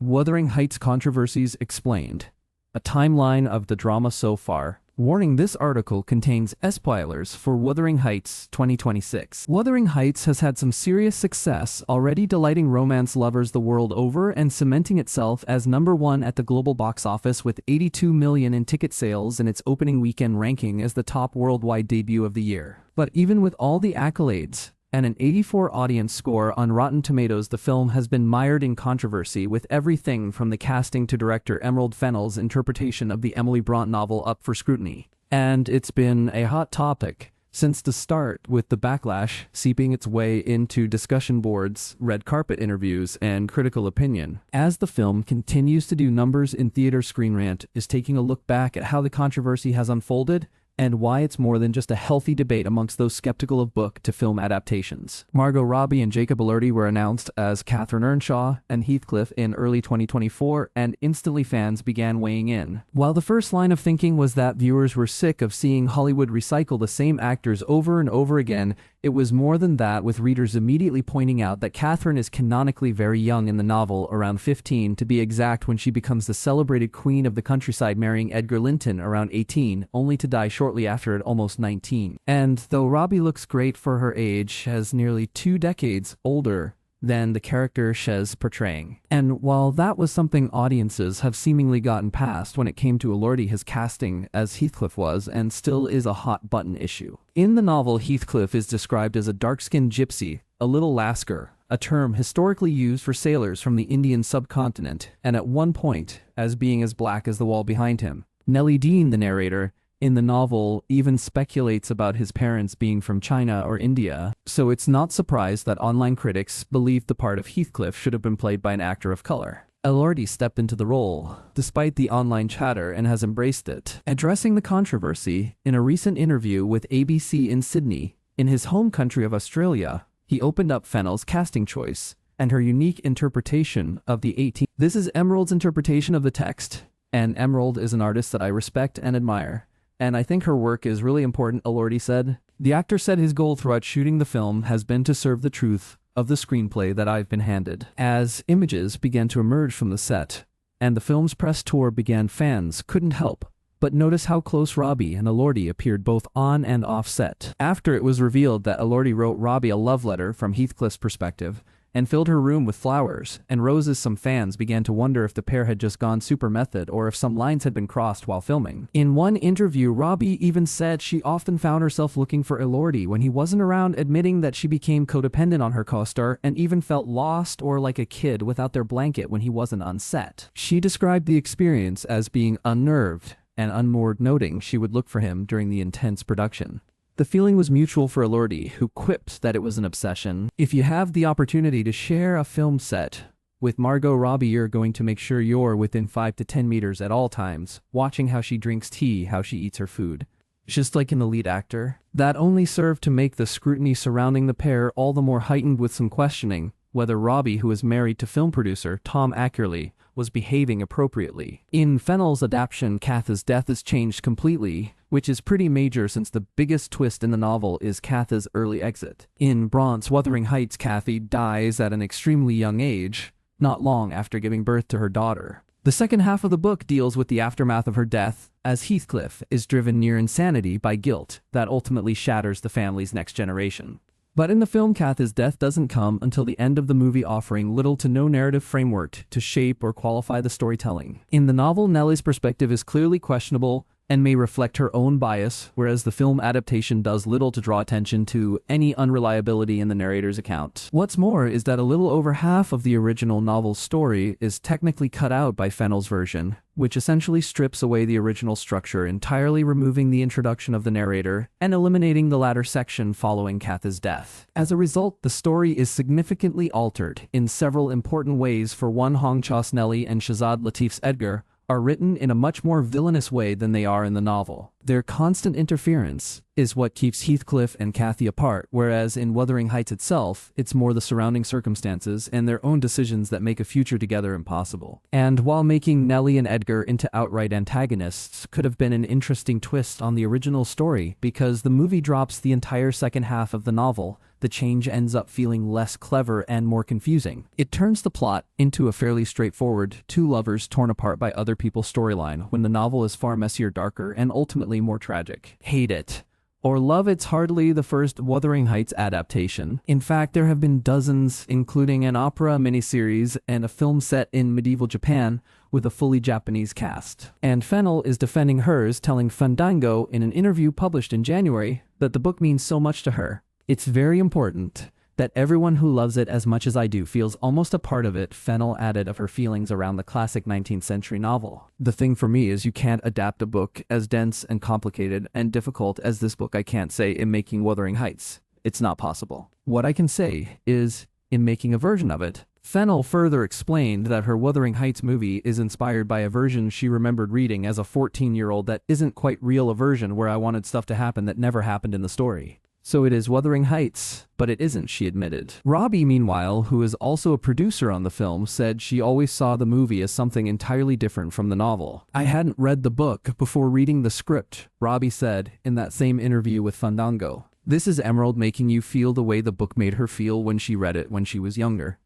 Wuthering Heights Controversies Explained. A timeline of the drama so far. Warning: this article contains spoilers for Wuthering Heights 2026. Wuthering Heights has had some serious success, already delighting romance lovers the world over and cementing itself as #1 at the global box office with 82 million in ticket sales in its opening weekend, ranking as the top worldwide debut of the year. But even with all the accolades and an 84 audience score on Rotten Tomatoes, the film has been mired in controversy, with everything from the casting to director Emerald Fennell's interpretation of the Emily Bront novel up for scrutiny. And it's been a hot topic since the start, with the backlash seeping its way into discussion boards, red carpet interviews, and critical opinion. As the film continues to do numbers in theater, Screen Rant is taking a look back at how the controversy has unfolded and why it's more than just a healthy debate amongst those skeptical of book-to-film adaptations. Margot Robbie and Jacob Elordi were announced as Catherine Earnshaw and Heathcliff in early 2024, and instantly fans began weighing in. While the first line of thinking was that viewers were sick of seeing Hollywood recycle the same actors over and over again, it was more than that, with readers immediately pointing out that Catherine is canonically very young in the novel, around 15 to be exact, when she becomes the celebrated queen of the countryside, marrying Edgar Linton around 18, only to die shortly after at almost 19. And though Robbie looks great for her age, as nearly 2 decades older than the character she's portraying. And while that was something audiences have seemingly gotten past when it came to Elordi, his casting as Heathcliff was and still is a hot-button issue. In the novel, Heathcliff is described as a dark-skinned gypsy, a little lascar, a term historically used for sailors from the Indian subcontinent, and at one point as being as black as the wall behind him. Nellie Dean, the narrator in the novel, even speculates about his parents being from China or India, so it's not surprised that online critics believed the part of Heathcliff should have been played by an actor of color. Elordi stepped into the role, despite the online chatter, and has embraced it. Addressing the controversy in a recent interview with ABC in Sydney, in his home country of Australia, he opened up Fennell's casting choice and her unique interpretation of the 18. This is Emerald's interpretation of the text, and Emerald is an artist that I respect and admire, and I think her work is really important, Elordi said. The actor said his goal throughout shooting the film has been to serve the truth of the screenplay that I've been handed. As images began to emerge from the set and the film's press tour began, fans couldn't help but notice how close Robbie and Elordi appeared both on and off set. After it was revealed that Elordi wrote Robbie a love letter from Heathcliff's perspective and filled her room with flowers and roses, some fans began to wonder if the pair had just gone super method or if some lines had been crossed while filming. In one interview, Robbie even said she often found herself looking for Elordi when he wasn't around, admitting that she became codependent on her co-star and even felt lost or like a kid without their blanket when he wasn't on set. She described the experience as being unnerved and unmoored, noting she would look for him during the intense production. The feeling was mutual for Elordi, who quipped that it was an obsession. If you have the opportunity to share a film set with Margot Robbie, you're going to make sure you're within 5 to 10 meters at all times, watching how she drinks tea, how she eats her food. Just like an elite actor. That only served to make the scrutiny surrounding the pair all the more heightened, with some questioning whether Robbie, who is married to film producer Tom Ackerley, was behaving appropriately. In Fennell's adaptation, Katha's death is changed completely, which is pretty major since the biggest twist in the novel is Katha's early exit. In Bront's Wuthering Heights, Kathy dies at an extremely young age, not long after giving birth to her daughter. The second half of the book deals with the aftermath of her death, as Heathcliff is driven near insanity by guilt that ultimately shatters the family's next generation. But in the film, Katha's death doesn't come until the end of the movie, offering little to no narrative framework to shape or qualify the storytelling. In the novel, Nellie's perspective is clearly questionable and may reflect her own bias, whereas the film adaptation does little to draw attention to any unreliability in the narrator's account. What's more is that a little over half of the original novel's story is technically cut out by Fennell's version, which essentially strips away the original structure, entirely removing the introduction of the narrator and eliminating the latter section following Katha's death. As a result, the story is significantly altered in several important ways. For one, Hong Chau's Nellie and Shahzad Latif's Edgar are written in a much more villainous way than they are in the novel. Their constant interference is what keeps Heathcliff and Kathy apart, whereas in Wuthering Heights itself, it's more the surrounding circumstances and their own decisions that make a future together impossible. And while making Nellie and Edgar into outright antagonists could have been an interesting twist on the original story, because the movie drops the entire second half of the novel, the change ends up feeling less clever and more confusing. It turns the plot into a fairly straightforward, two lovers torn apart by other people's storyline, when the novel is far messier, darker, and ultimately more tragic. Hate it or love it's hardly the first Wuthering Heights adaptation. In fact, there have been dozens, including an opera miniseries and a film set in medieval Japan with a fully Japanese cast. And Fennel is defending hers, telling Fandango in an interview published in January that the book means so much to her. It's very important that everyone who loves it as much as I do feels almost a part of it, Fennel added of her feelings around the classic 19th century novel. The thing for me is you can't adapt a book as dense and complicated and difficult as this book. I can't say in making Wuthering Heights. It's not possible. What I can say is, in making a version of it, Fennel further explained that her Wuthering Heights movie is inspired by a version she remembered reading as a 14-year-old that isn't quite real, a version where I wanted stuff to happen that never happened in the story. So it is Wuthering Heights, but it isn't, she admitted. Robbie, meanwhile, who is also a producer on the film, said she always saw the movie as something entirely different from the novel. I hadn't read the book before reading the script, Robbie said in that same interview with Fandango. This is Emerald making you feel the way the book made her feel when she read it when she was younger.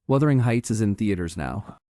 Wuthering Heights is in theaters now.